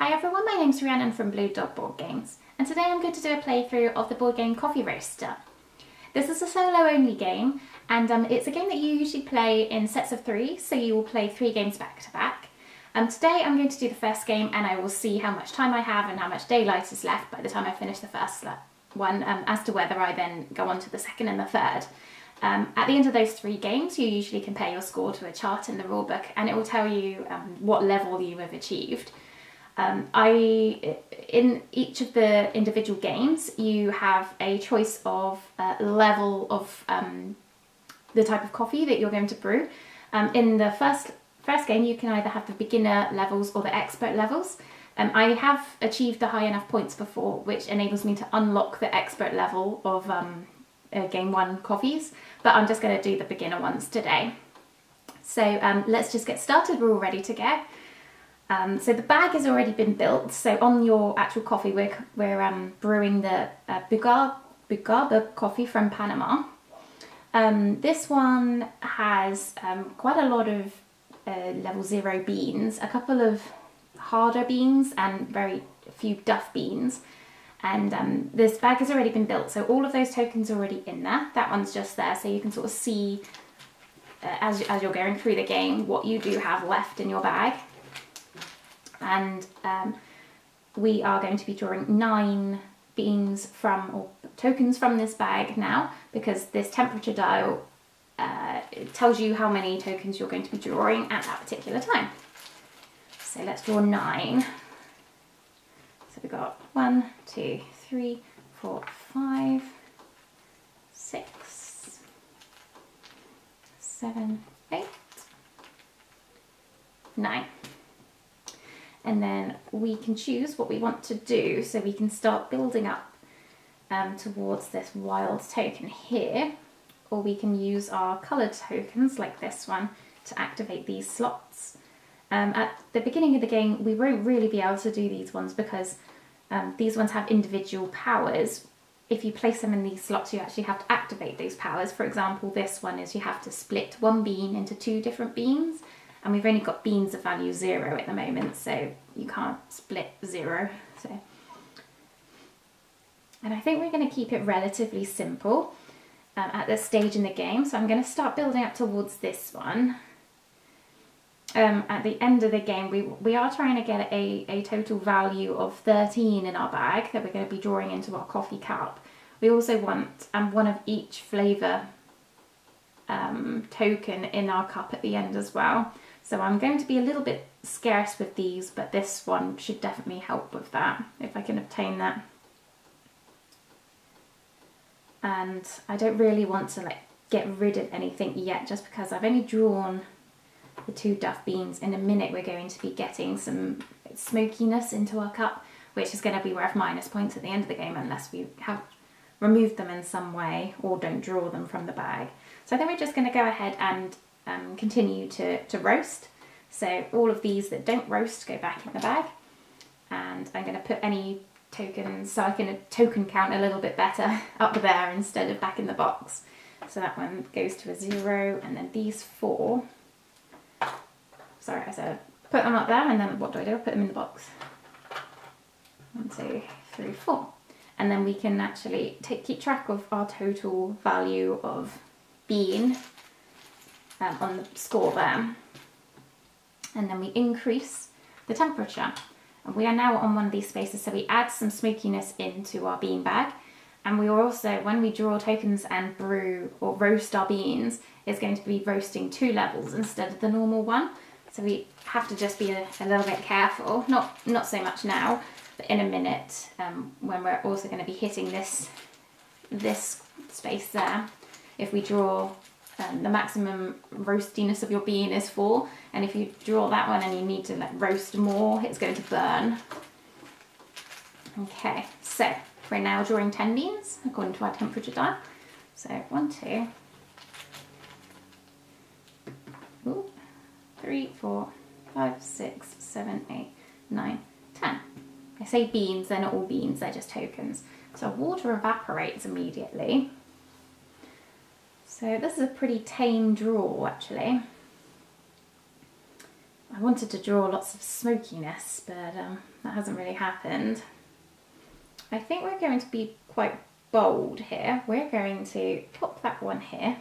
Hi everyone, my name's Rhiannon from Blue Dog Board Games, and today I'm going to do a playthrough of the board game Coffee Roaster. This is a solo only game, and it's a game that you usually play in sets of 3, so you will play 3 games back to back. Today I'm going to do the first game and I will see how much time I have and how much daylight is left by the time I finish the first one, as to whether I then go on to the second and the third. At the end of those 3 games, you usually compare your score to a chart in the rulebook, and it will tell you what level you have achieved. In each of the individual games, you have a choice of level of the type of coffee that you're going to brew. In the first game, you can either have the beginner levels or the expert levels. I have achieved the high enough points before, which enables me to unlock the expert level of game 1 coffees, but I'm just going to do the beginner ones today. So let's just get started. We're all ready to go. So the bag has already been built. So on your actual coffee, we're brewing the Bugarba coffee from Panama. This one has quite a lot of level 0 beans, a couple of harder beans and very few duff beans. And this bag has already been built, so all of those tokens are already in there. That one's just there, so you can sort of see as you're going through the game what you do have left in your bag. And we are going to be drawing 9 beans or tokens from this bag now, because this temperature dial it tells you how many tokens you're going to be drawing at that particular time. So let's draw 9. So we've got 1, 2, 3, 4, 5, 6, 7, 8, 9. And then we can choose what we want to do, so we can start building up towards this wild token here, or we can use our coloured tokens like this one to activate these slots. At the beginning of the game, we won't really be able to do these ones because these ones have individual powers. If you place them in these slots, you actually have to activate those powers. For example, this one is you have to split 1 bean into 2 different beans, and we've only got beans of value 0 at the moment, so you can't split 0. And I think we're going to keep it relatively simple at this stage in the game, so I'm going to start building up towards this one. At the end of the game, we are trying to get a total value of 13 in our bag that we're going to be drawing into our coffee cup. We also want one of each flavour token in our cup at the end as well. So I'm going to be a little bit scarce with these, but this one should definitely help with that, if I can obtain that. And I don't really want to get rid of anything yet, just because I've only drawn the 2 duff beans. In a minute we're going to be getting some smokiness into our cup, which is going to be worth minus points at the end of the game unless we have removed them in some way or don't draw them from the bag. So I think we're just going to go ahead and continue to roast. So all of these that don't roast go back in the bag, and I'm going to put any tokens so I can token count a little bit better up there instead of back in the box. So that one goes to a 0, and then these 4, sorry, I said put them up there, and then what do? I put them in the box. 1, 2, 3, 4. And then we can actually keep track of our total value of bean on the score there. And then we increase the temperature. And we are now on one of these spaces, so we add some smokiness into our bean bag. And we are also, when we draw tokens and brew or roast our beans, it's going to be roasting 2 levels instead of the normal one. So we have to just be a little bit careful, not so much now, but in a minute, when we're also going to be hitting this space there. If we draw, the maximum roastiness of your bean is 4, and if you draw that one and you need to roast more, it's going to burn. Okay, so we're now drawing 10 beans according to our temperature dial. So 1, 2, 3, 4, 5, 6, 7, 8, 9, 10. I say beans, they're not all beans, they're just tokens. So water evaporates immediately. So this is a pretty tame draw actually. I wanted to draw lots of smokiness, but that hasn't really happened. I think we're going to be quite bold here. We're going to pop that one here.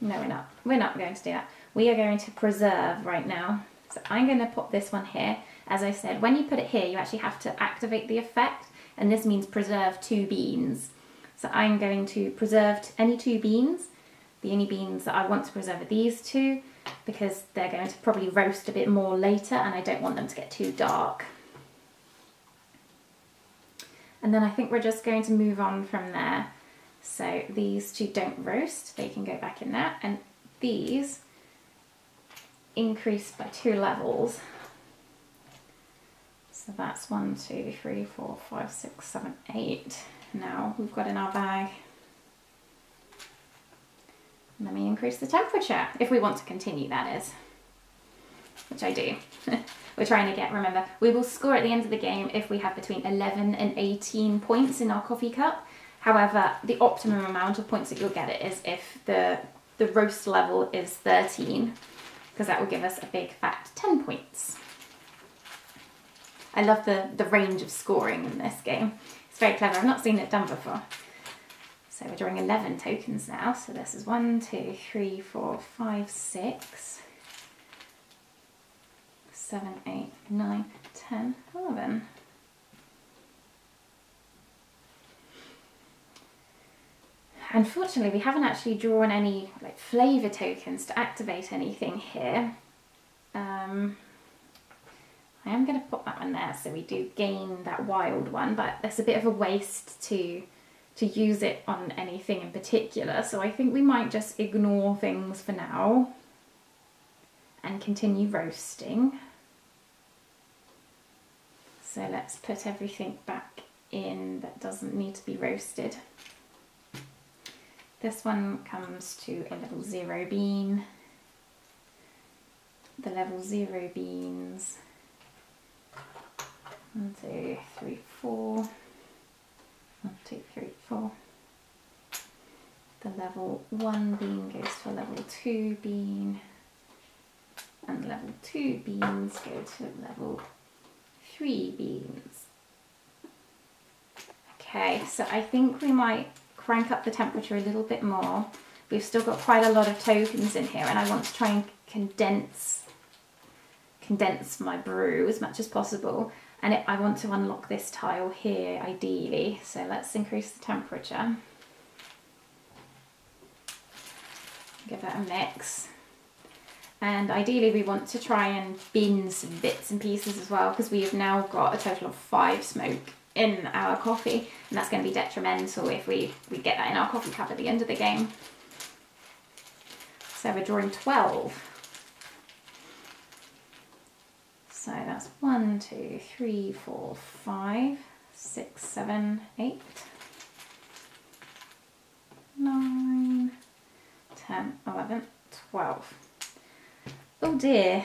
No, we're not. We're not going to do that. We are going to preserve right now. So I'm going to pop this one here. As I said, when you put it here, you actually have to activate the effect, and this means preserve 2 beans. So I'm going to preserve any 2 beans. The only beans that I want to preserve are these 2, because they're going to probably roast a bit more later, and I don't want them to get too dark. And then I think we're just going to move on from there. So these 2 don't roast, they can go back in there, and these increase by 2 levels. So that's 1, 2, 3, 4, 5, 6, 7, 8 now we've got in our bag. And then we increase the temperature, if we want to continue, that is, which I do. We're trying to get, remember, we will score at the end of the game if we have between 11 and 18 points in our coffee cup. However, the optimum amount of points that you'll get it is if the roast level is 13, because that will give us a big fat 10 points. I love the range of scoring in this game. It's very clever. I've not seen it done before. So we're drawing 11 tokens now. So this is 1, 2, 3, 4, 5, 6, 7, 8, 9, 10, 11. Unfortunately, we haven't actually drawn any like flavour tokens to activate anything here. I am going to put that one there so we do gain that wild one, but it's a bit of a waste to use it on anything in particular, so I think we might just ignore things for now and continue roasting. So let's put everything back in that doesn't need to be roasted. This one comes to a level 0 bean. The level 0 beans. 1, 2, 3, 4. 1, 2, 3, 4. The level 1 bean goes to a level 2 bean. And level 2 beans go to level 3 beans. Okay, so I think we might crank up the temperature a little bit more. We've still got quite a lot of tokens in here, and I want to try and condense my brew as much as possible. And I want to unlock this tile here, ideally. So let's increase the temperature. Give that a mix. And ideally we want to try and bin some bits and pieces as well, because we have now got a total of 5 smoke in our coffee, and that's going to be detrimental if we get that in our coffee cup at the end of the game. So we're drawing 12. So that's 1, 2, 3, 4, 5, 6, 7, 8, 9, 10, 11, 12. Oh dear,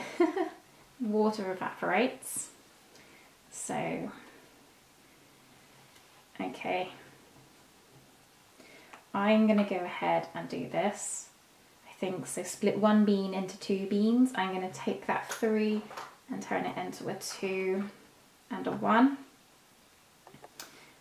water evaporates. So, okay. I'm going to go ahead and do this. I think so. Split 1 bean into 2 beans. I'm going to take that 3 and turn it into a 2 and a 1,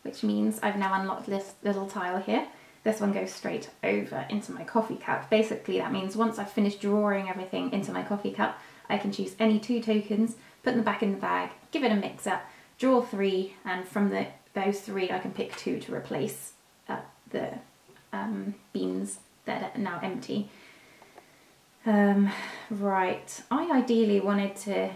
which means I've now unlocked this little tile here. This one goes straight over into my coffee cup. Basically that means once I've finished drawing everything into my coffee cup, I can choose any 2 tokens, put them back in the bag, give it a mix up, draw 3, and from those 3 I can pick 2 to replace the beans that are now empty. Right, I ideally wanted to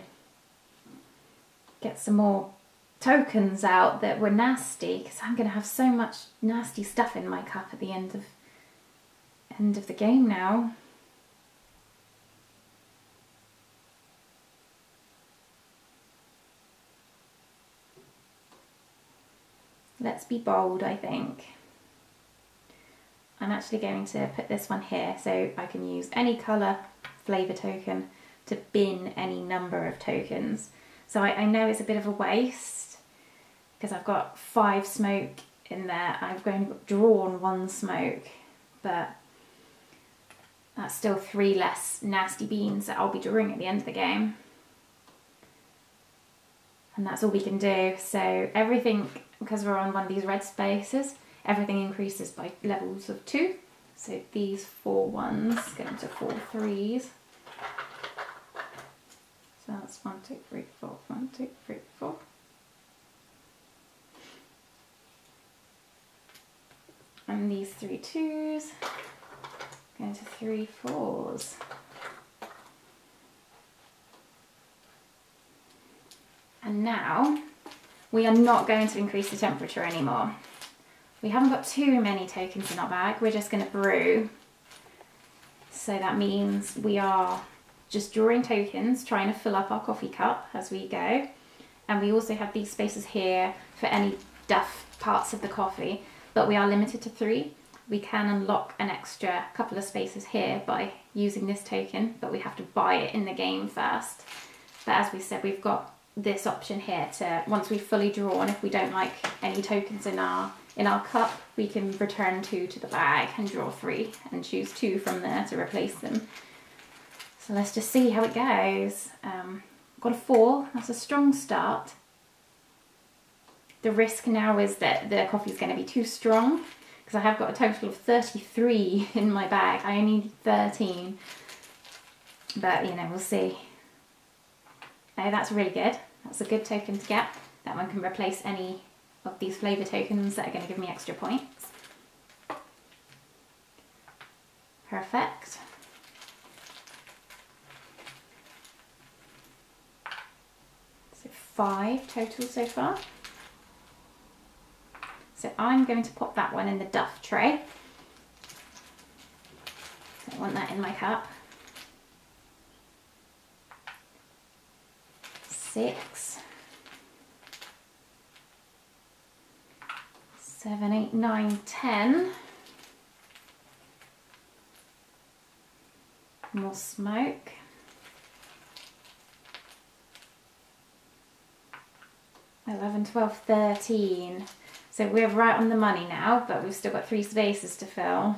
get some more tokens out that were nasty, because I'm going to have so much nasty stuff in my cup at the end of the game now. Let's be bold, I think. I'm actually going to put this one here so I can use any colour flavour token to bin any number of tokens. So I know it's a bit of a waste because I've got 5 smoke in there. I've only drawn 1 smoke, but That's still 3 less nasty beans that I'll be drawing at the end of the game. And that's all we can do. So everything, because we're on one of these red spaces, everything increases by levels of 2. So these 4 ones get into 4 threes. So that's 1, 2, 3, 4, 1, 2, 3, 4. And these 3 twos go into 3 fours. And now we are not going to increase the temperature anymore. We haven't got too many tokens in our bag, we're just going to brew. So that means we are just drawing tokens, trying to fill up our coffee cup as we go. And we also have these spaces here for any duff parts of the coffee, but we are limited to 3. We can unlock an extra couple of spaces here by using this token, but we have to buy it in the game first. But as we said, we've got this option here to, once we've fully drawn, if we don't like any tokens in our cup, we can return 2 to the bag and draw 3 and choose 2 from there to replace them. So let's just see how it goes. Got a 4, that's a strong start. The risk now is that the coffee is going to be too strong, because I have got a total of 33 in my bag. I only need 13, but you know, we'll see. Oh, that's really good. That's a good token to get. That one can replace any of these flavour tokens that are going to give me extra points. Perfect. So 5 total so far. So I'm going to pop that one in the duff tray. So I want that in my cup. 6, 7, 8, 9, 10. More smoke. 11, 12, 13. So we're right on the money now, but we've still got 3 spaces to fill.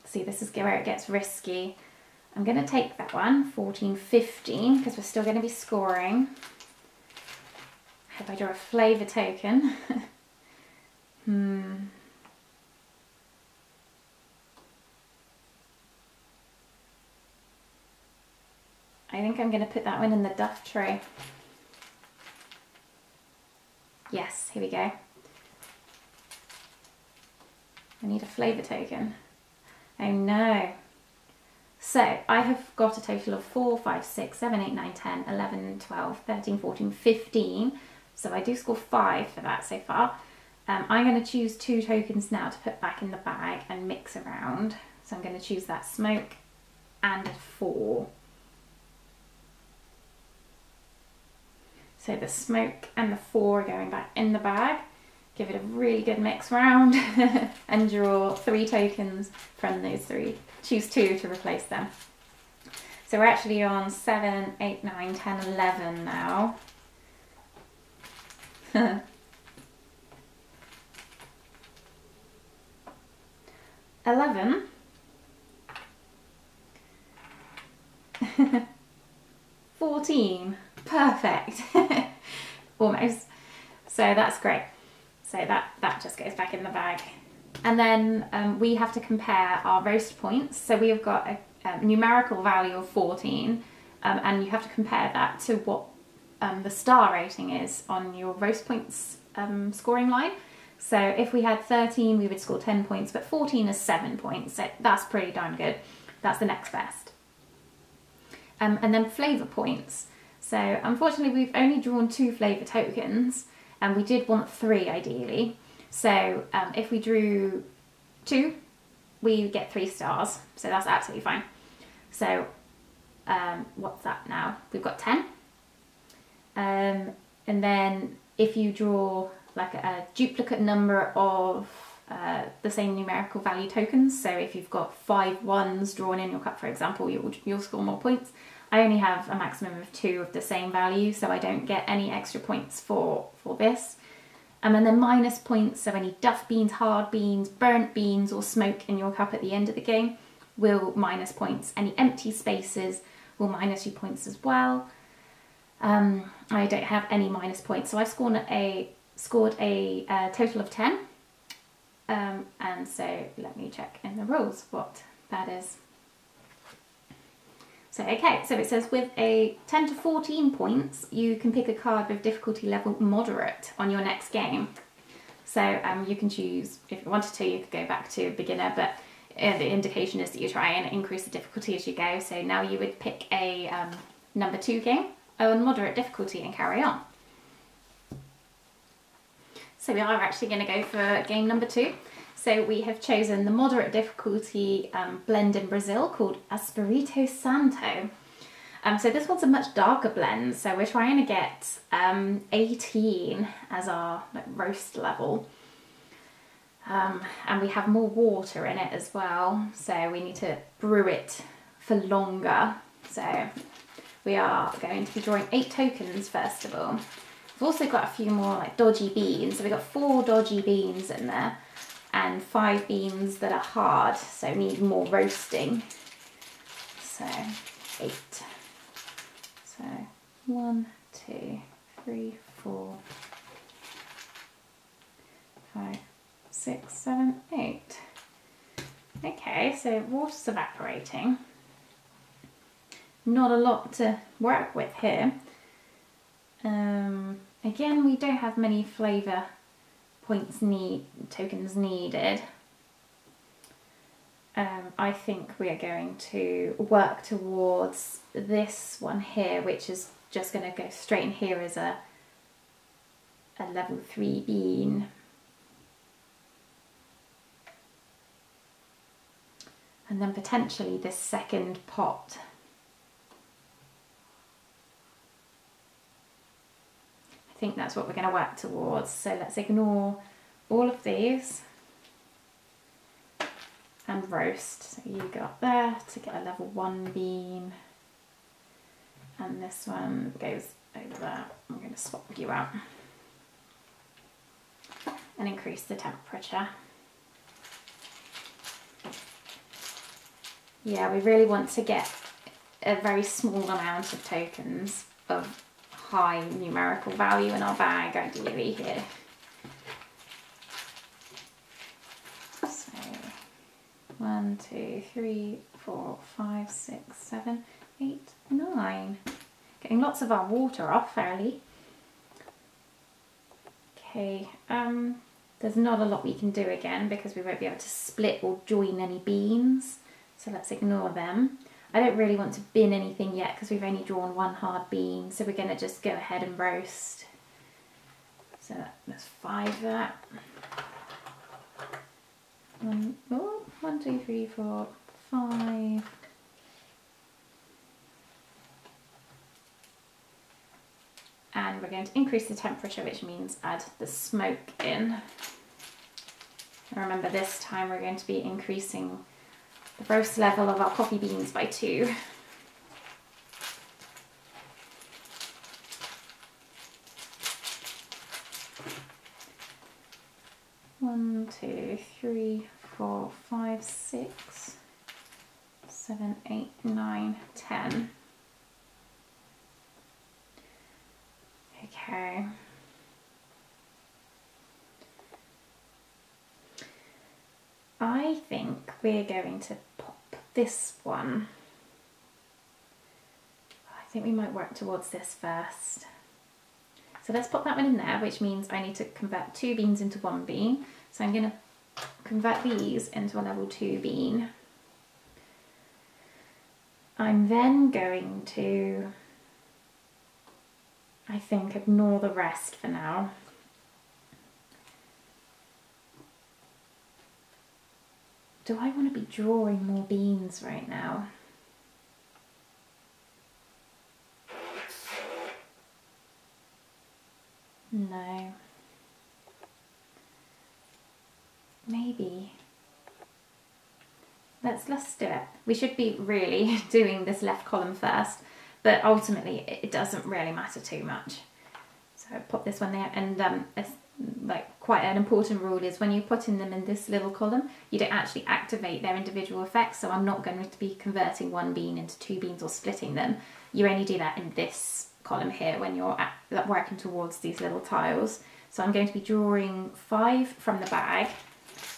See, this is where it gets risky. I'm going to take that one, 14, 15, because we're still going to be scoring. Hope I draw a flavour token. I think I'm going to put that one in the duff tray. Yes, here we go. I need a flavour token. Oh no. So I have got a total of 4, 5, 6, 7, 8, 9, 10, 11, 12, 13, 14, 15. So I do score 5 for that so far. I'm going to choose 2 tokens now to put back in the bag and mix around. So I'm going to choose that smoke and a 4. So the smoke and the 4 are going back in the bag. Give it a really good mix round and draw 3 tokens from those 3. Choose 2 to replace them. So we're actually on 7, 8, 9, 10, 11 now. 11. 14. Perfect. Almost. So that's great. So that just goes back in the bag. And then we have to compare our roast points. So we have got a numerical value of 14, and you have to compare that to what the star rating is on your roast points scoring line. So if we had 13, we would score 10 points, but 14 is 7 points. So that's pretty darn good. That's the next best. And then flavour points. So unfortunately, we've only drawn 2 flavour tokens, and we did want 3 ideally. So if we drew 2, we get 3 stars. So that's absolutely fine. So what's that now? We've got 10. And then if you draw like a duplicate number of the same numerical value tokens, so if you've got 5 ones drawn in your cup, for example, you'll score more points. I only have a maximum of 2 of the same value, so I don't get any extra points for this. And then minus points, so any duff beans, hard beans, burnt beans or smoke in your cup at the end of the game will minus points. Any empty spaces will minus you points as well. I don't have any minus points, so I've scored a total of 10. And so let me check in the rules what that is. So okay, so it says with a 10 to 14 points, you can pick a card with difficulty level moderate on your next game. So you can choose, if you wanted to, you could go back to beginner, but the indication is that you try and increase the difficulty as you go. So now you would pick a number 2 game on moderate difficulty and carry on. So we are actually going to go for game number 2. So we have chosen the moderate difficulty blend in Brazil called Espirito Santo. So this one's a much darker blend, so we're trying to get 18 as our roast level. And we have more water in it as well, so we need to brew it for longer. So we are going to be drawing 8 tokens first of all. We've also got a few more like dodgy beans, so we've got 4 dodgy beans in there and 5 beans that are hard, so need more roasting. So 8. So 1, 2, 3, 4, 5, 6, 7, 8. Okay, so water's evaporating. Not a lot to work with here. Again, we don't have many flavour tokens needed. I think we are going to work towards this one here, which is just going to go straight in here as a level 3 bean. And then potentially this second pot. I think that's what we're going to work towards. So let's ignore all of these and roast. So you got there to get a level 1 bean. And this one goes over there. I'm going to swap you out and increase the temperature. Yeah, we really want to get a very small amount of tokens of high numerical value in our bag, ideally here. So 1, 2, 3, 4, 5, 6, 7, 8, 9. Getting lots of our water off early. Okay, there's not a lot we can do again because we won't be able to split or join any beans. So let's ignore them. I don't really want to bin anything yet because we've only drawn 1 hard bean, so we're going to just go ahead and roast. So that's 5 that. 1, 2, 3, 4, 5. And we're going to increase the temperature, which means add the smoke in. And remember, this time we're going to be increasing the roast level of our coffee beans by 2. One, 2, 3, 4, 5, 6, 7, 8, 9, 10. Okay. I think we're going to pop this one. I think we might work towards this first. So let's pop that one in there, which means I need to convert 2 beans into 1 bean. So I'm going to convert these into a level 2 bean. I'm then going to, I think, ignore the rest for now. Do I want to be drawing more beans right now? No. Maybe. Let's do it. We should be really doing this left column first, but ultimately it doesn't really matter too much. So pop this one there, and like quite an important rule is when you're putting them in this little column, you don't actually activate their individual effects. So I'm not going to be converting one bean into 2 beans or splitting them. You only do that in this column here when you're working towards these little tiles. So I'm going to be drawing 5 from the bag,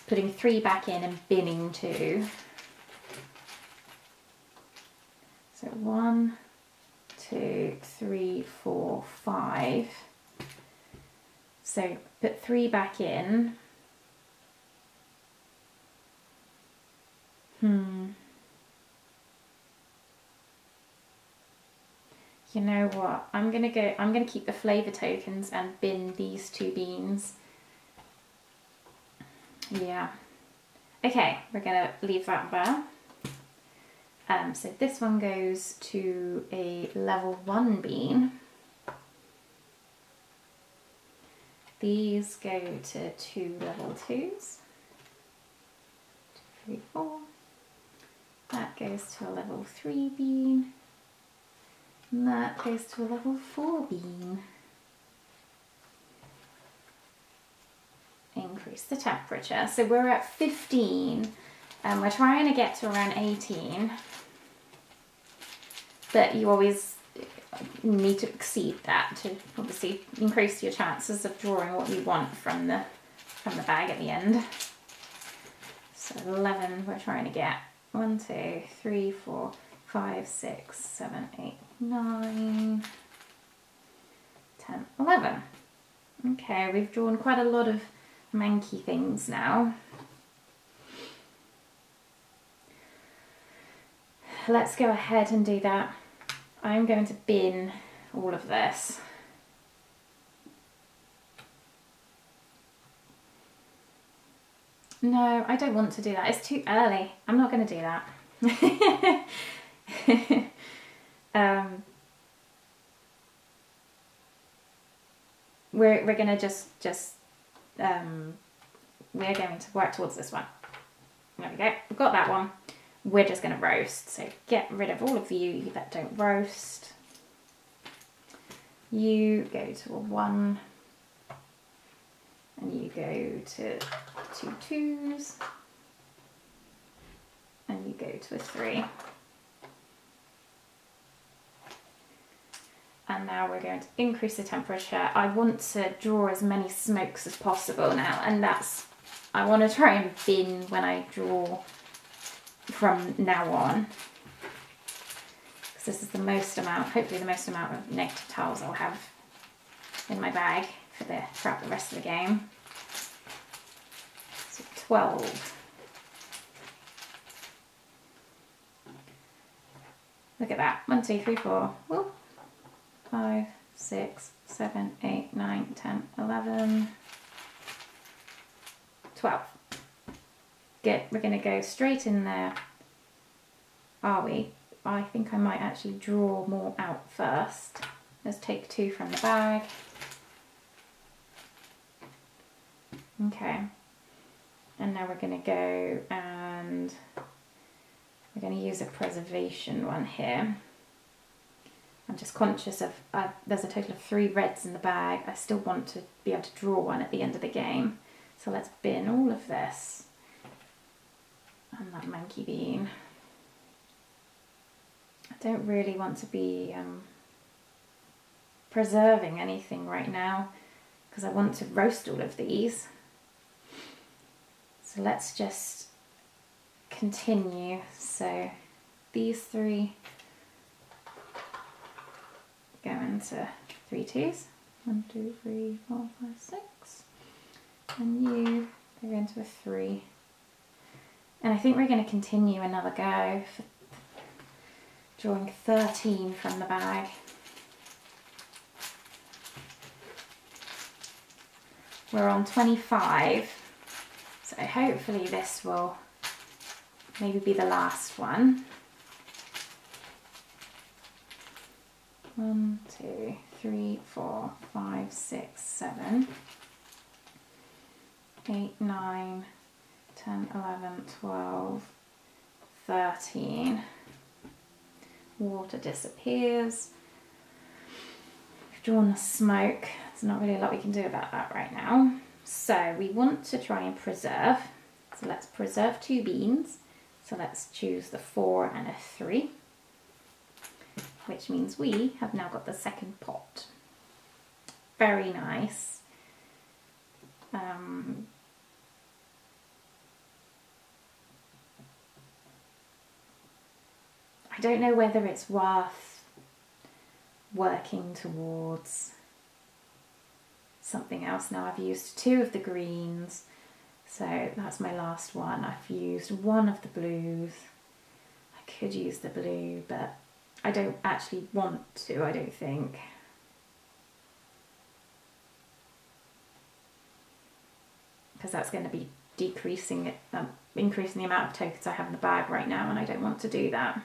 putting 3 back in and binning 2. So 1, 2, 3, 4, 5. So put 3 back in. You know what? I'm gonna keep the flavour tokens and bin these 2 beans. Yeah. Okay, we're gonna leave that there. So this one goes to a level 1 bean. These go to 2 level 2s. 2, 3, 4. That goes to a level 3 bean. And that goes to a level 4 bean. Increase the temperature. So we're at 15 and we're trying to get to around 18. But you always need to exceed that to obviously increase your chances of drawing what you want from the bag at the end. So 11 we're trying to get. 1, 2, 3, 4, 5, 6, 7, 8, 9, 10, 11. Okay, we've drawn quite a lot of manky things now. Let's go ahead and do that. I'm going to bin all of this. No, I don't want to do that. It's too early. I'm not going to do that. We're going to we're going to work towards this one. There we go. We've got that one. We're just going to roast. So get rid of all of you that don't roast. You go to a 1. And you go to 2 2s. And you go to a 3. And now we're going to increase the temperature. I want to draw as many smokes as possible now, and I want to try and bin when I draw from now on. Because this is the most amount, hopefully the most amount of negative tiles I'll have in my bag throughout the rest of the game. So 12. Look at that. 1, 2, 3, 4. Whoop. 5, 6, 7, 8, 9, 10, 11, 12. Good. We're going to go straight in there. Are we? I think I might actually draw more out first. Let's take 2 from the bag. Okay. And now we're going to go and we're going to use a preservation one here. I'm just conscious of, there's a total of 3 reds in the bag. I still want to be able to draw one at the end of the game. So let's bin all of this. And that manky bean. I don't really want to be preserving anything right now because I want to roast all of these. So let's just continue. So these 3 go into 3 2s. 1, 2, 3, 4, 5, 6. And you go into a 3. And I think we're going to continue another go for drawing 13 from the bag. We're on 25. So hopefully this will maybe be the last one. 1, 2, 3, 4, 5, 6, 7, 8, 9, 10, 11, 12, 13. Water disappears. We've drawn the smoke. there's not really a lot we can do about that right now. So we want to try and preserve. So let's preserve 2 beans. So let's choose the 4 and a 3, which means we have now got the second pot. Very nice. I don't know whether it's worth working towards something else now. I've used 2 of the greens, so that's my last one. I've used 1 of the blues. I could use the blue, but I don't actually want to, I don't think. Because that's going to be decreasing it, increasing the amount of tokens I have in the bag right now, and I don't want to do that.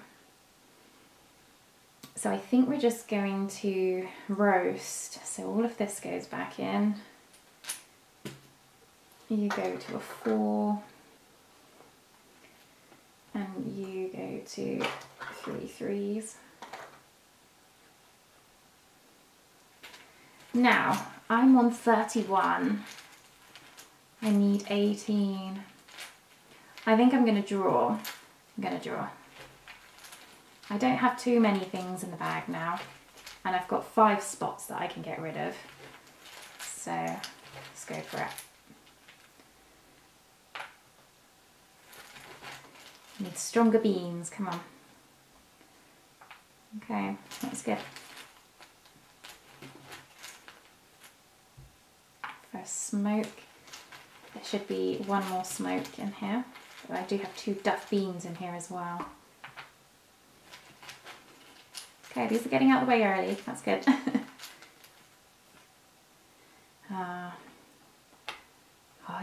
So I think we're just going to roast. So all of this goes back in. You go to a 4. And you go to 3 threes. Now, I'm on 31. I need 18. I think I'm going to draw. I'm going to draw. I don't have too many things in the bag now, and I've got 5 spots that I can get rid of, so let's go for it. Need stronger beans, come on. Okay, that's good. First smoke. There should be 1 more smoke in here, but I do have 2 duff beans in here as well. Okay, these are getting out of the way early, that's good. Oh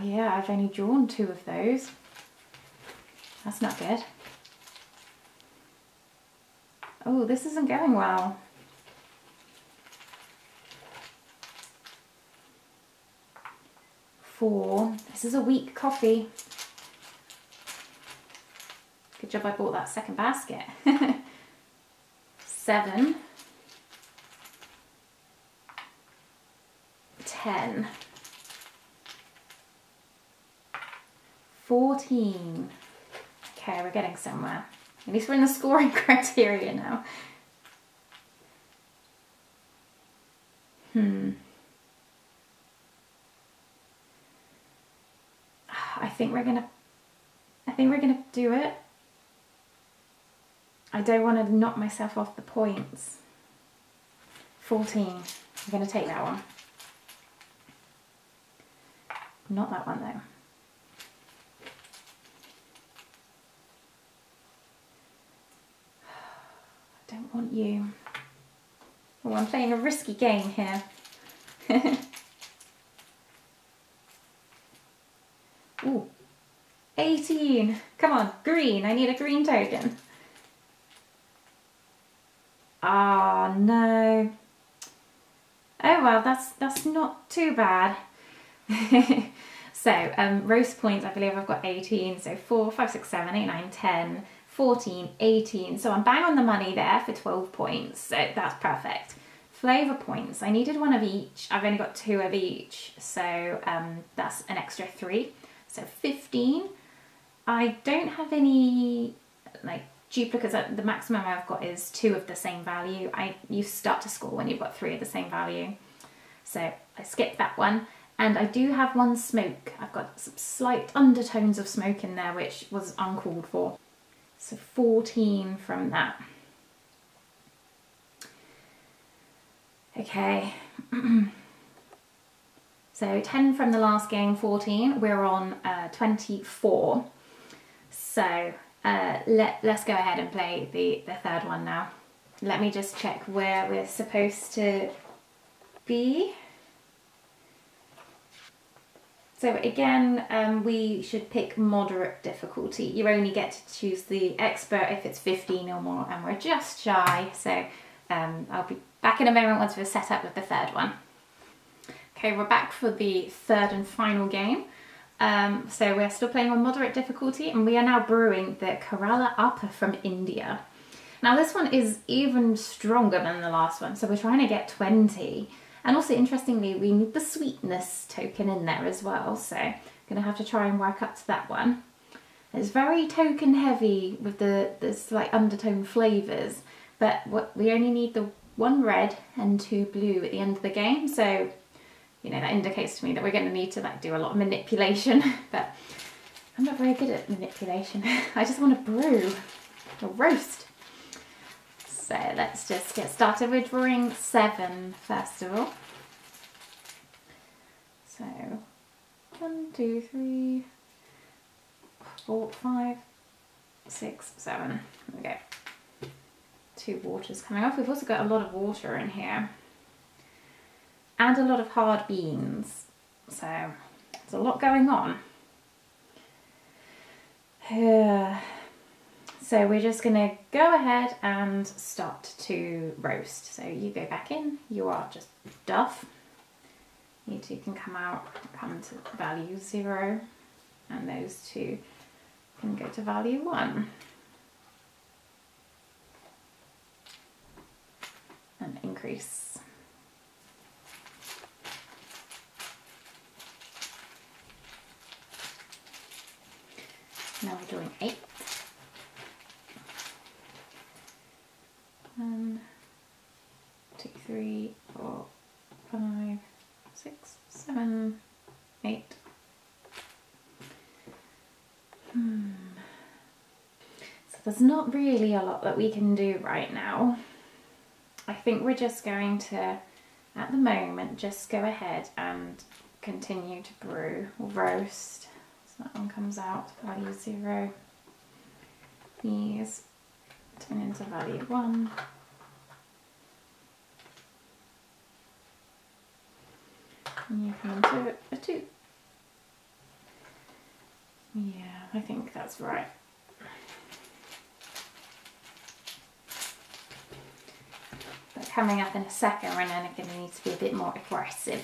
yeah, I've only drawn 2 of those. That's not good. Oh, this isn't going well. Four. This is a weak coffee. Good job I bought that second basket. 7. 10. 14. Okay, we're getting somewhere. At least we're in the scoring criteria now. I think we're gonna do it. I don't want to knock myself off the points. 14. I'm gonna take that one. Not that one though. I don't want you. Oh, I'm playing a risky game here. Ooh, 18. Come on, green. I need a green token. Oh no. Oh well, that's not too bad. So roast points, I believe I've got 18. So 4, 5, 6, 7, 8, 9, 10, 14, 18. So I'm bang on the money there for 12 points. So that's perfect. Flavour points, I needed 1 of each. I've only got 2 of each. So that's an extra 3. So 15. I don't have any like duplicates. The maximum I've got is 2 of the same value. You start to score when you've got 3 of the same value. So I skipped that one. And I do have 1 smoke. I've got some slight undertones of smoke in there, which was uncalled for. So 14 from that. Okay. So 10 from the last game, 14. We're on 24. So let's go ahead and play the third one now. Let me just check where we're supposed to be. So again, we should pick moderate difficulty. You only get to choose the expert if it's 15 or more, and we're just shy. So I'll be back in a moment once we're set up with the third one. Okay, we're back for the third and final game. So we're still playing on moderate difficulty, and we are now brewing the Kerala Upper from India. Now this one is even stronger than the last one, so we're trying to get 20. And also, interestingly, we need the sweetness token in there as well, so I'm going to have to try and work up to that one. It's very token heavy with the slight undertone flavours, but we only need the 1 red and 2 blue at the end of the game, so you know that indicates to me that we're going to need to like do a lot of manipulation. But I'm not very good at manipulation. I just want to brew or roast. So let's just get started. We're drawing 7 first of all. So 1, 2, 3, 4, 5, 6, 7. There we go. 2 waters coming off. We've also got a lot of water in here. And a lot of hard beans. So there's a lot going on. So we're just going to go ahead and start to roast. So you go back in. You are just duff. You two can come out, come to value 0. And those 2 can go to value 1. And increase. Now we're doing 8. 1, 2, 3, 4, 5, 6, 7, 8. So there's not really a lot that we can do right now. I think we're just going to, at the moment, just go ahead and continue to brew or roast. So that one comes out to value 0. These turn into value 1. And you come into a 2. Yeah, I think that's right. But coming up in a second, we're then going to need to be a bit more aggressive.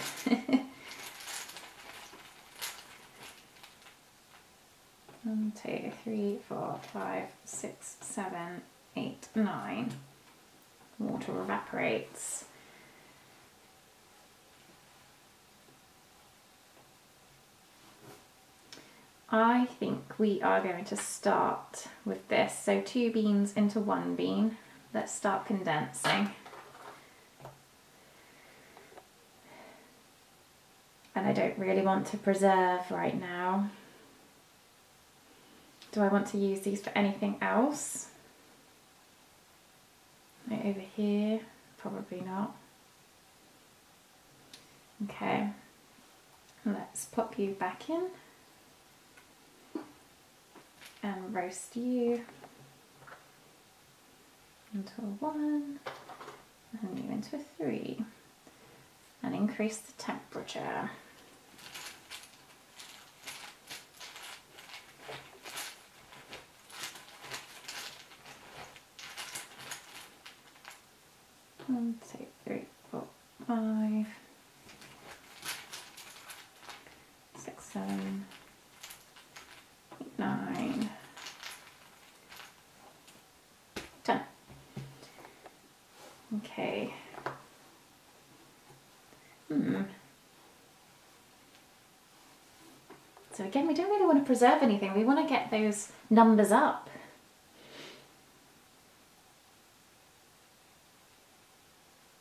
1, 2, 3, 4, 5, 6, 7, 8, 9. Water evaporates. I think we are going to start with this. So 2 beans into 1 bean. Let's start condensing. And I don't really want to preserve right now. Do I want to use these for anything else? Right over here, probably not. Okay, let's pop you back in and roast you into a 1 and you into a 3 and increase the temperature. One, 2, 3, 4, 5, 6, 7, 8, 9, 10. Okay. So again, we don't really want to preserve anything. We want to get those numbers up.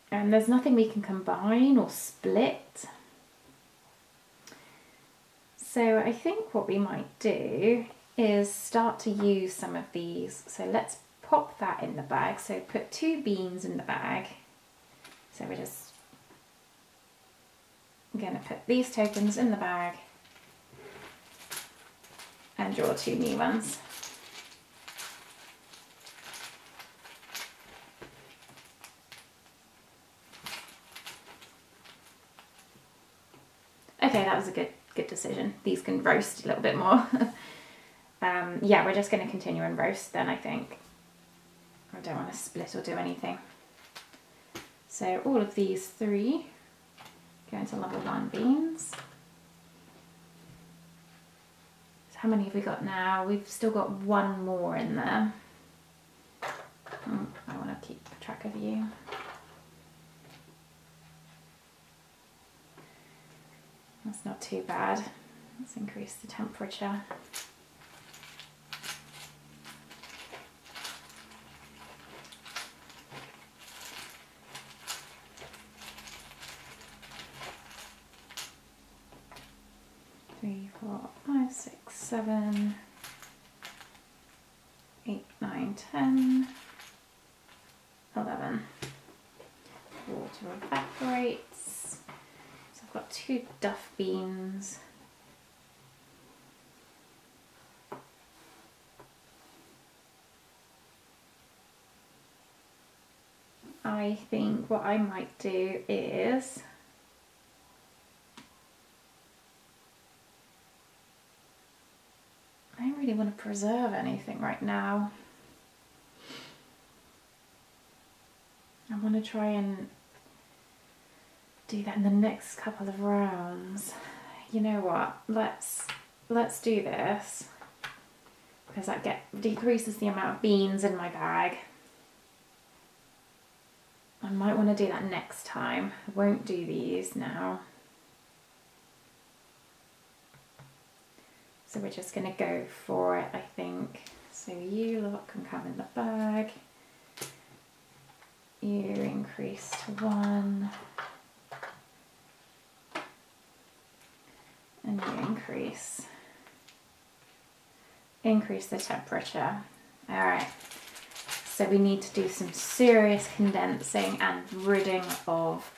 And there's nothing we can combine or split. So I think what we might do is start to use some of these. So let's pop that in the bag. So put 2 beans in the bag. So we're just going to put these tokens in the bag and draw 2 new ones. Okay, that was a good decision. These can roast a little bit more. Yeah, we're just going to continue and roast then, I think. I don't want to split or do anything. So all of these 3 go into level 1 beans. So how many have we got now? We've still got 1 more in there. I want to keep track of you. That's not too bad. Let's increase the temperature. Three, 4, 5, 6, 7, 8, 9, 10, 11. Water evaporates. So I've got 2 duff beans. I think what I might do is I don't really want to preserve anything right now. I want to try and do that in the next couple of rounds. You know what? Let's do this because that decreases the amount of beans in my bag. I might want to do that next time. I won't do these now. So we're just going to go for it, I think. So you lot can come in the bag. You increase to 1. And you increase the temperature. All right. So we need to do some serious condensing and ridding of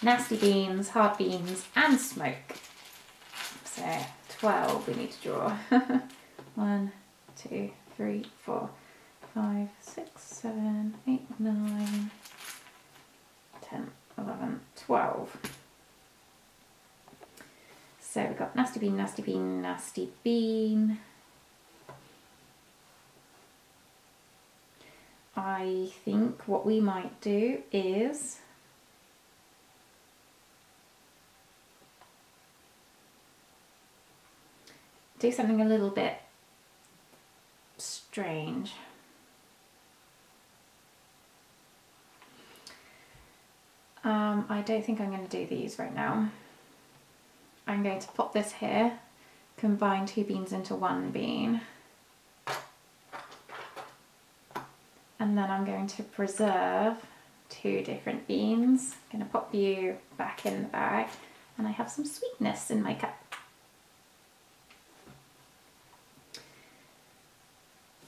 nasty beans, hard beans, and smoke. So 12 we need to draw. 1, 2, 3, 4, 5, 6, 7, 8, 9, 10, 11, 12. So we've got nasty bean, nasty bean, nasty bean. I think what we might do is do something a little bit strange. I don't think I'm going to do these right now. I'm going to pop this here, combine 2 beans into 1 bean. And then I'm going to preserve 2 different beans. I'm going to pop you back in the bag, and I have some sweetness in my cup.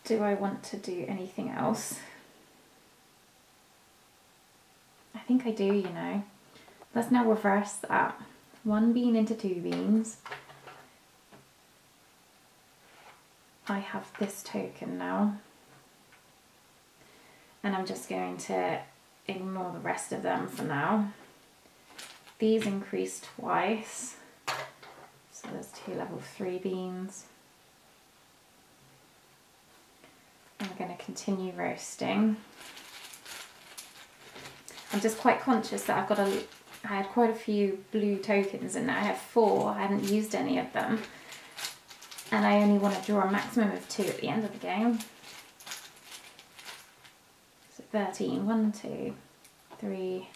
Do I want to do anything else? I think I do, you know. Let's now reverse that. 1 bean into 2 beans. I have this token now. And I'm just going to ignore the rest of them for now. These increase twice. So there's 2 level 3 beans. I'm going to continue roasting. I'm just quite conscious that I had quite a few blue tokens in there. I have 4, I haven't used any of them. And I only want to draw a maximum of 2 at the end of the game. 13, 1, 2, 3,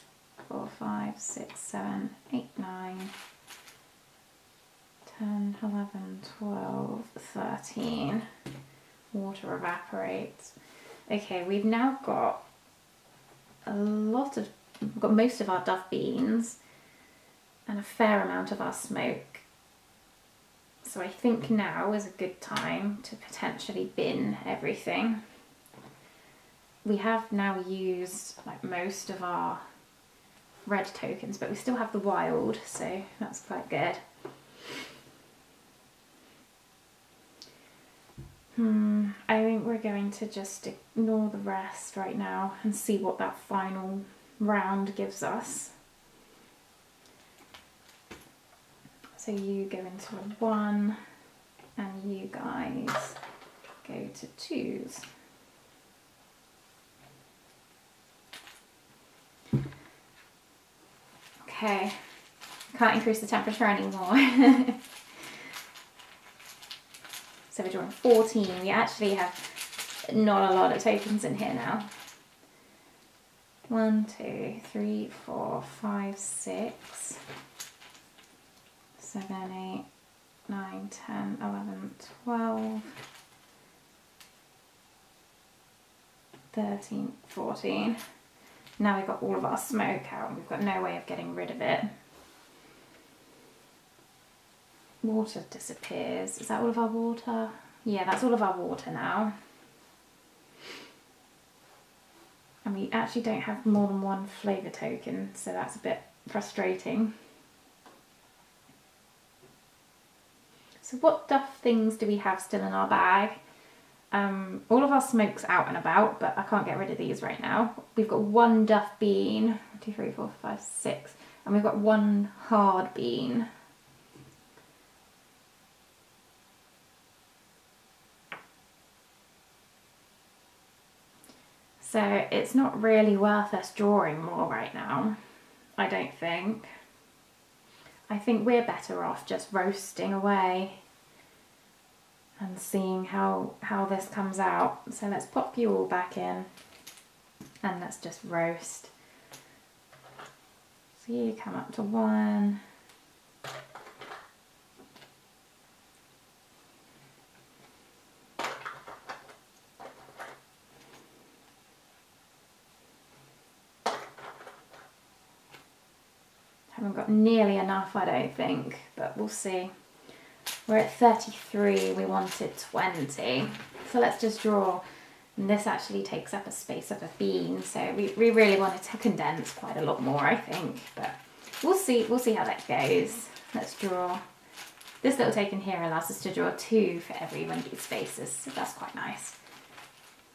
4, 5, 6, 7, 8, 9, 10, 11, 12, 13. Water evaporates. Okay, we've now got we've got most of our duff beans and a fair amount of our smoke. So I think now is a good time to potentially bin everything. We have now used like most of our red tokens, but we still have the wild, so that's quite good. I think we're going to just ignore the rest right now and see what that final round gives us. So you go into a 1 and you guys go to 2s. Okay, can't increase the temperature anymore. So we're drawing 14. We actually have not a lot of tokens in here now. 1, 2, 3, 4, 5, 6, 7, 8, 9, 10, 11, 12, 13, 14. Now we've got all of our smoke out and we've got no way of getting rid of it. Water disappears. Is that all of our water? Yeah, that's all of our water now. And we actually don't have more than one flavour token, so that's a bit frustrating. So what duff things do we have still in our bag? All of our smoke's out and about, but I can't get rid of these right now. We've got one duff bean, 1, 2, 3, 4, 5, 6, and we've got one hard bean. So it's not really worth us drawing more right now, I don't think. I think we're better off just roasting away and seeing how this comes out. So let's pop you all back in and let's just roast. So you come up to 1. Haven't got nearly enough, I don't think, but we'll see. We're at 33, we wanted 20. So let's just draw. And this actually takes up a space of a bean, so we really wanted to condense quite a lot more, I think. But we'll see how that goes. Let's draw. This little token here allows us to draw 2 for every one of these spaces, so that's quite nice.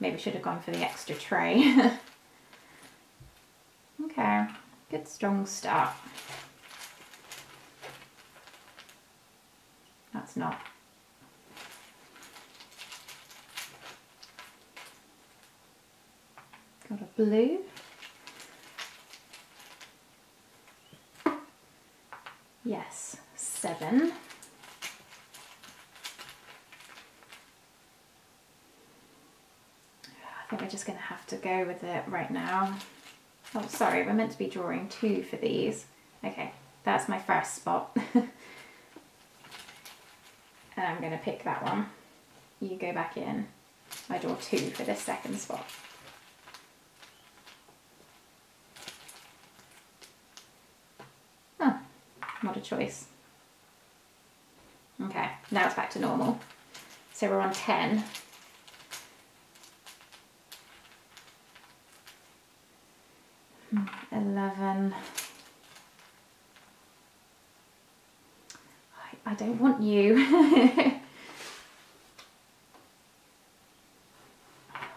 Maybe should have gone for the extra tray. Okay, good strong start. That's not. Got a blue. Yes, 7. I think we're just going to have to go with it right now. Oh, sorry, we're meant to be drawing 2 for these. Okay, that's my first spot. And I'm going to pick that one. You go back in. I draw 2 for this second spot. Oh, what a choice. Okay, now it's back to normal. So we're on 10. Hmm, 11. I don't want you.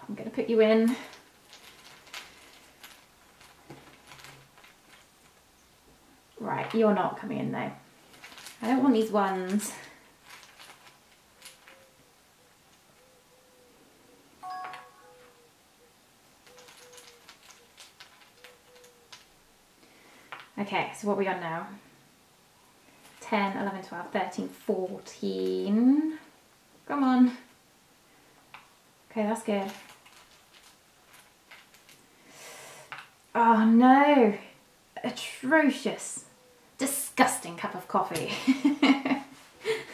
I'm going to put you in. Right, you're not coming in though. I don't want these ones. Okay, so what are we on now? 10, 11, 12, 13, 14. Come on. Okay, that's good. Oh no. Atrocious. Disgusting cup of coffee.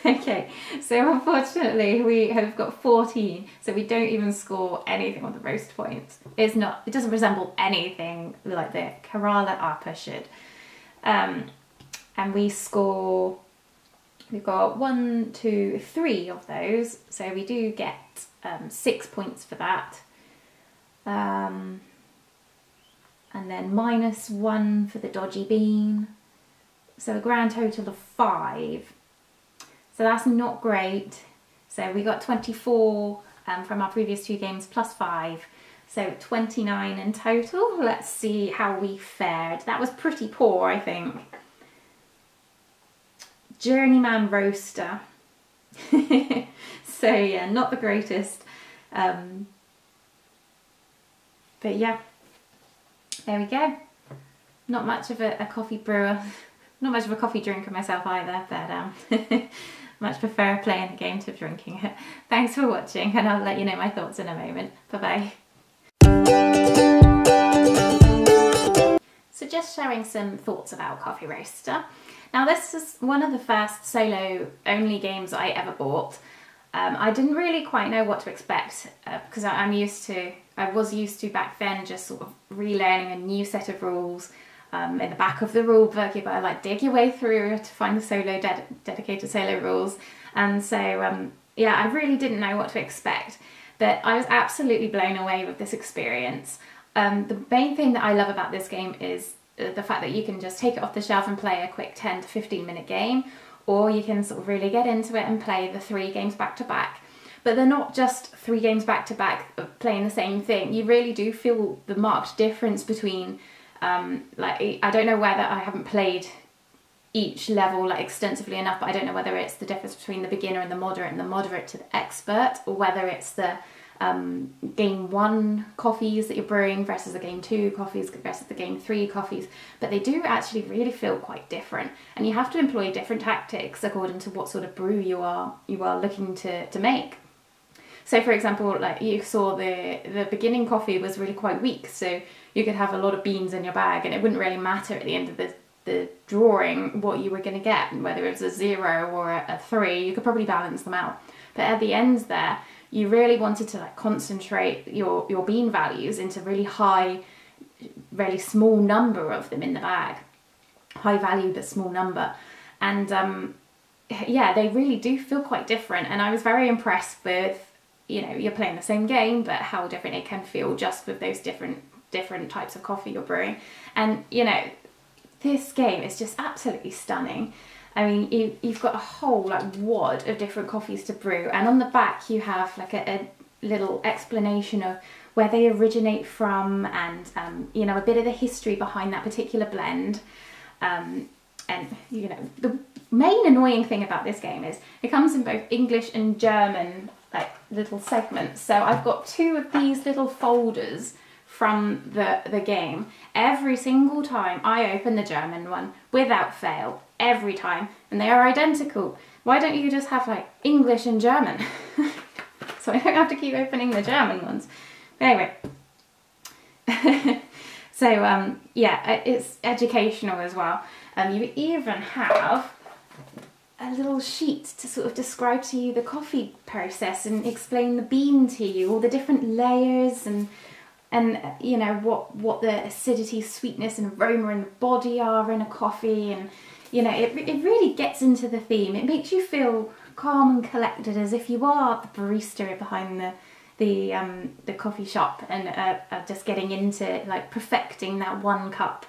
Okay, so unfortunately we have got 14, so we don't even score anything on the roast points. It doesn't resemble anything like the Kerala Appa should. And we score, we've got 1, 2, 3 of those, so we do get 6 points for that. And then -1 for the dodgy bean. So a grand total of 5. So that's not great. So we got 24 from our previous 2 games plus 5. So 29 in total. Let's see how we fared. That was pretty poor, I think. Journeyman roaster. So yeah, not the greatest. But yeah, there we go. Not much of a coffee brewer. Not much of a coffee drinker myself either, but much prefer playing the game to drinking it. Thanks for watching, and I'll let you know my thoughts in a moment. Bye bye. So just sharing some thoughts about Coffee Roaster. Now this is one of the first solo only games I ever bought. I didn't really quite know what to expect because I was used to back then just sort of relearning a new set of rules in the back of the rule book. You've got to like dig your way through to find the solo dedicated solo rules, and so yeah, I really didn't know what to expect, but I was absolutely blown away with this experience. The main thing that I love about this game is the fact that you can just take it off the shelf and play a quick 10 to 15 minute game, or you can sort of really get into it and play the 3 games back to back. But they're not just 3 games back to back playing the same thing. You really do feel the marked difference between, like, I don't know whether I haven't played each level like extensively enough, but I don't know whether it's the difference between the beginner and the moderate to the expert, or whether it's the game 1 coffees that you're brewing versus the game 2 coffees versus the game 3 coffees. But they do actually really feel quite different, and you have to employ different tactics according to what sort of brew you are looking to make. So for example, like you saw the beginning coffee was really quite weak, so you could have a lot of beans in your bag and it wouldn't really matter at the end of the drawing what you were going to get, whether it was a 0 or a 3. You could probably balance them out, but at the end there you really wanted to like concentrate your bean values into really high, really small number of them in the bag. High value but small number. And yeah, they really do feel quite different, and I was very impressed with, you know, you're playing the same game but how different it can feel just with those different types of coffee you're brewing. And you know, this game is just absolutely stunning. I mean, you've got a whole like wad of different coffees to brew, and on the back you have like a little explanation of where they originate from, and you know, a bit of the history behind that particular blend. And you know, the main annoying thing about this game is it comes in both English and German like little segments. So I've got 2 of these little folders from the game. Every single time I open the German one, without fail, every time, and they are identical. Why don't you just have like English and German? So I don't have to keep opening the German ones. Anyway, so yeah, it's educational as well. You even have a little sheet to sort of describe to you the coffee process and explain the bean to you, all the different layers, and you know what the acidity, sweetness and aroma in the body are in a coffee. And you know, it really gets into the theme. It makes you feel calm and collected, as if you are the barista behind the coffee shop and just getting into like perfecting that 1 cup.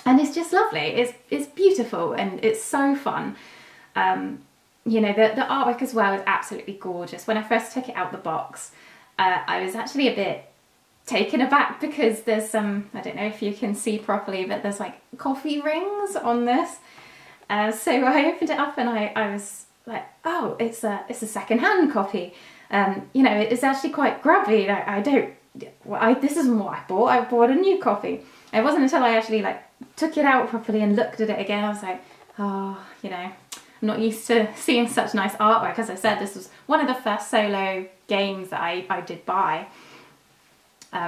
And it's just lovely. It's beautiful and it's so fun. You know, the artwork as well is absolutely gorgeous. When I first took it out the box, I was actually a bit taken aback because there's some, I don't know if you can see properly, but there's like coffee rings on this. So I opened it up and I was like, oh, it's a second-hand coffee. You know, it's actually quite grubby. This isn't what I bought. I bought a new coffee. It wasn't until I actually like took it out properly and looked at it again, I was like, oh, you know, I'm not used to seeing such nice artwork. As I said, this was one of the first solo games that I did buy.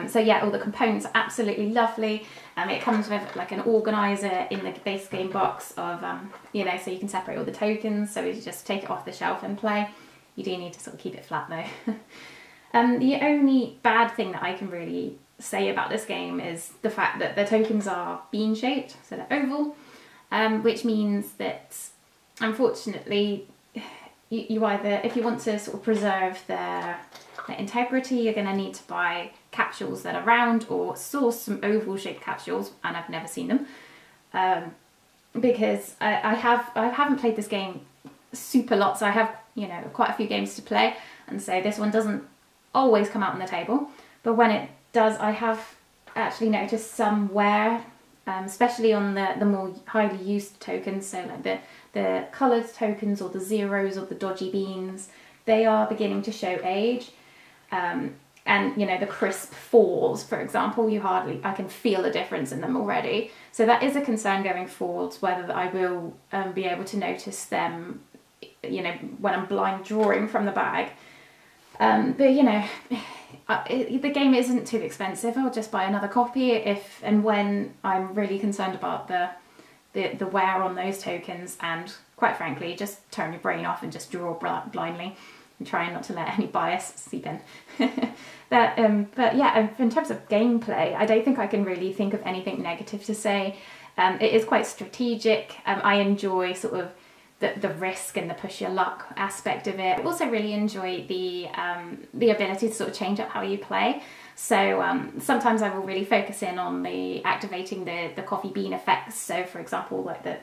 So yeah, all the components are absolutely lovely. It comes with like an organizer in the base game box of, you know, so you can separate all the tokens. So you just take it off the shelf and play. You do need to sort of keep it flat though. The only bad thing that I can really say about this game is the fact that the tokens are bean shaped, so they're oval, which means that unfortunately you either, if you want to sort of preserve their integrity, you're going to need to buy capsules that are round or source some oval shaped capsules, and I've never seen them because I haven't played this game super lots. I have, you know, quite a few games to play, and so this one doesn't always come out on the table, but when it does, I have actually noticed some wear, especially on the more highly used tokens. So like the coloured tokens or the zeros or the dodgy beans, they are beginning to show age. And you know, the crisp fours, for example, I can feel a difference in them already. So that is a concern going forwards, whether I will be able to notice them, you know, when I'm blind drawing from the bag. But you know, the game isn't too expensive. I'll just buy another copy if and when I'm really concerned about the wear on those tokens, and quite frankly, just turn your brain off and just draw blindly and try not to let any bias seep in. But yeah, in terms of gameplay, I don't think I can really think of anything negative to say. It is quite strategic. I enjoy sort of the risk and the push your luck aspect of it. I also really enjoy the ability to sort of change up how you play. So sometimes I will really focus in on the activating the coffee bean effects. So for example, like the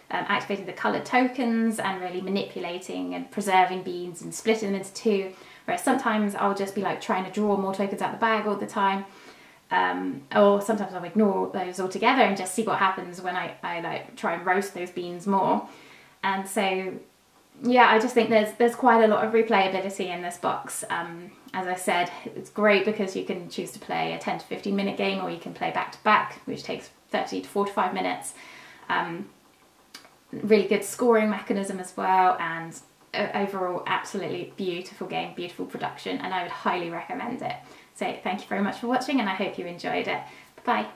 activating the coloured tokens and really manipulating and preserving beans and splitting them into two. Whereas sometimes I'll just be like trying to draw more tokens out the bag all the time. Or sometimes I'll ignore those altogether and just see what happens when I like try and roast those beans more. And so, yeah, I just think there's quite a lot of replayability in this box. As I said, it's great because you can choose to play a 10 to 15 minute game, or you can play back to back, which takes 30 to 45 minutes. Really good scoring mechanism as well, and overall absolutely beautiful game, beautiful production, and I would highly recommend it. So thank you very much for watching, and I hope you enjoyed it. Bye bye.